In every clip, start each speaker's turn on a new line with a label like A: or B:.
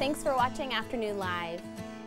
A: Thanks for watching Afternoon Live.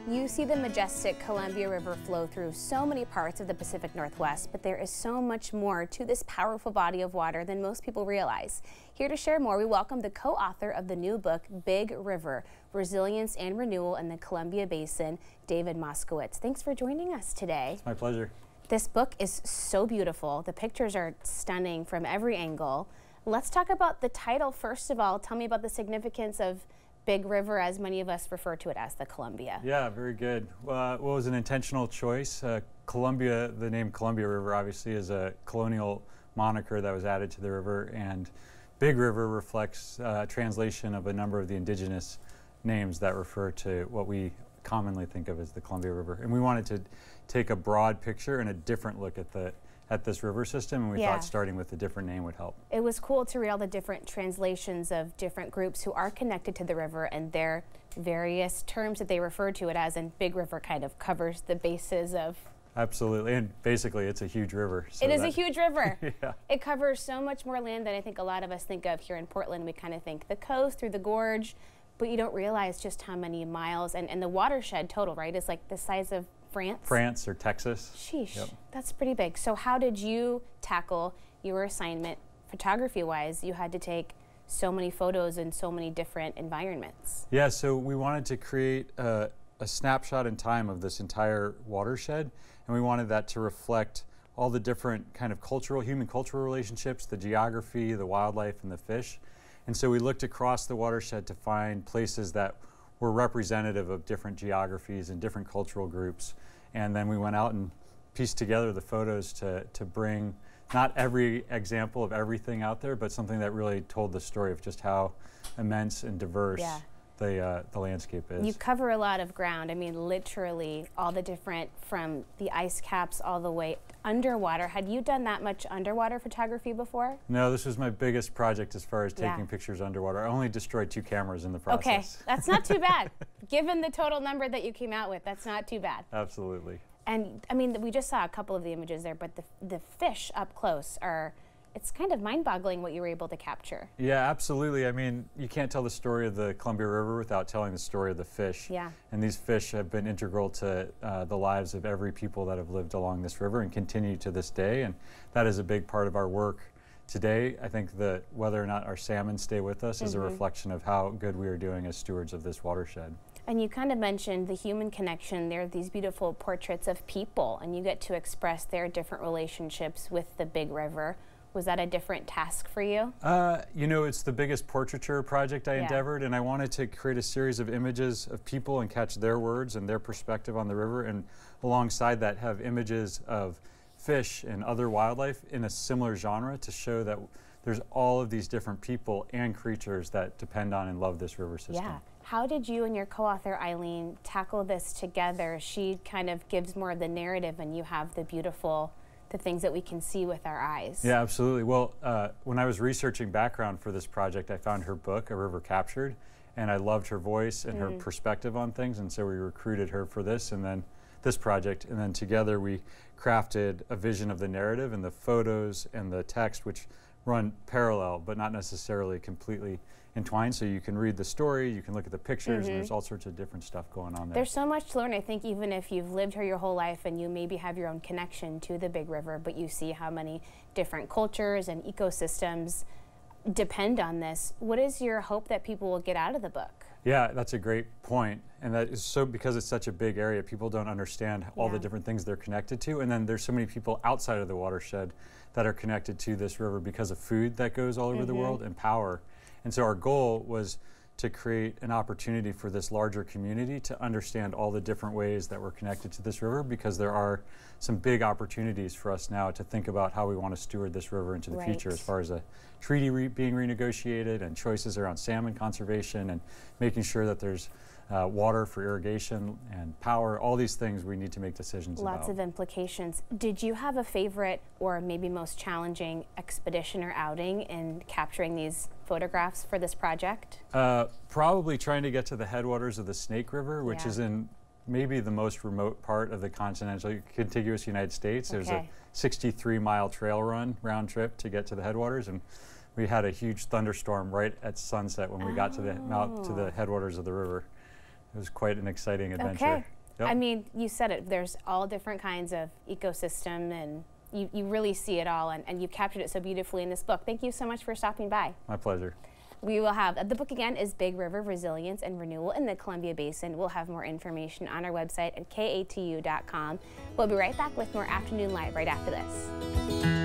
A: You see the majestic Columbia River flow through so many parts of the Pacific Northwest, but there is so much more to this powerful body of water than most people realize. Here to share more, we welcome the co-author of the new book, Big River, Resilience and Renewal in the Columbia Basin, David Moskowitz. Thanks for joining us today.
B: It's my pleasure.
A: This book is so beautiful. The pictures are stunning from every angle. Let's talk about the title first of all. Tell me about the significance of Big River, as many of us refer to it as the Columbia.
B: Yeah, very good. Well, it was an intentional choice. Columbia, the name Columbia River, obviously is a colonial moniker that was added to the river, and Big River reflects translation of a number of the indigenous names that refer to what we commonly think of as the Columbia River. And we wanted to take a broad picture and a different look at this river system, and we thought starting with a different name would help.
A: It was cool to read all the different translations of different groups who are connected to the river and their various terms that they refer to it as, and Big River kind of covers the bases of...
B: Absolutely, and basically it's a huge river. So
A: it is a huge river.
B: Yeah.
A: It covers so much more land than I think a lot of us think of here in Portland. We kind of think the coast through the gorge, but you don't realize just how many miles, and the watershed total, right, is like the size of France
B: or Texas.
A: Sheesh,
B: yep.
A: That's pretty big. So how did you tackle your assignment photography-wise? You had to take so many photos in so many different environments.
B: Yeah, so we wanted to create a snapshot in time of this entire watershed, and we wanted that to reflect all the different kind of human cultural relationships, the geography, the wildlife, and the fish. And so we looked across the watershed to find places that were representative of different geographies and different cultural groups. And then we went out and pieced together the photos to bring not every example of everything out there, but something that really told the story of just how immense and diverse the landscape is.
A: You cover a lot of ground. I mean, literally all the different, from the ice caps all the way underwater. Had you done that much underwater photography before?
B: No, this was my biggest project as far as taking pictures underwater. I only destroyed 2 cameras in the process.
A: Okay, that's not too bad. Given the total number that you came out with, that's not too bad.
B: Absolutely.
A: And I mean, we just saw a couple of the images there, but the fish up close are, it's kind of mind-boggling what you were able to capture.
B: Yeah, absolutely. I mean, you can't tell the story of the Columbia River without telling the story of the fish.
A: Yeah. And
B: these fish have been integral to the lives of every people that have lived along this river and continue to this day. And that is a big part of our work today. I think that whether or not our salmon stay with us is a reflection of how good we are doing as stewards of this watershed.
A: And you kind of mentioned the human connection. There are these beautiful portraits of people, and you get to express their different relationships with the Big River. Was that a different task for you?
B: You know, it's the biggest portraiture project I endeavored, and I wanted to create a series of images of people and catch their words and their perspective on the river, and alongside that have images of fish and other wildlife in a similar genre to show that there's all of these different people and creatures that depend on and love this river system.
A: Yeah. How did you and your co-author Eileen tackle this together? She kind of gives more of the narrative, and you have the beautiful, the things that we can see with our eyes.
B: Yeah, absolutely. Well, when I was researching background for this project, I found her book, A River Captured, and I loved her voice and her perspective on things, and so we recruited her for this project, and then together we crafted a vision of the narrative and the photos and the text, which run parallel but not necessarily completely entwined, so you can read the story, you can look at the pictures, and there's all sorts of different stuff going on there.
A: There's so much to learn. I think even if you've lived here your whole life and you maybe have your own connection to the Big River, but you see how many different cultures and ecosystems depend on this, what is your hope that people will get out of the book?
B: Yeah, that's a great point, and that is so because it's such a big area, people don't understand all the different things they're connected to, and then there's so many people outside of the watershed that are connected to this river because of food that goes all over the world and power. And so our goal was to create an opportunity for this larger community to understand all the different ways that we're connected to this river, because there are some big opportunities for us now to think about how we want to steward this river into the future, as far as a treaty being renegotiated and choices around salmon conservation and making sure that there's water for irrigation and power. All these things we need to make decisions about.
A: Lots of implications. Did you have a favorite or maybe most challenging expedition or outing in capturing these photographs for this project?
B: Probably trying to get to the headwaters of the Snake River, which is in maybe the most remote part of the continental contiguous United States. There's a 63-mile trail run round trip to get to the headwaters, and we had a huge thunderstorm right at sunset when we got to the headwaters of the river. It was quite an exciting adventure.
A: Okay.
B: Yep.
A: I mean, you said it. There's all different kinds of ecosystem, and you really see it all, and you've captured it so beautifully in this book. Thank you so much for stopping by.
B: My pleasure.
A: We will have, the book again is Big River Resilience and Renewal in the Columbia Basin. We'll have more information on our website at katu.com. We'll be right back with more Afternoon Live right after this.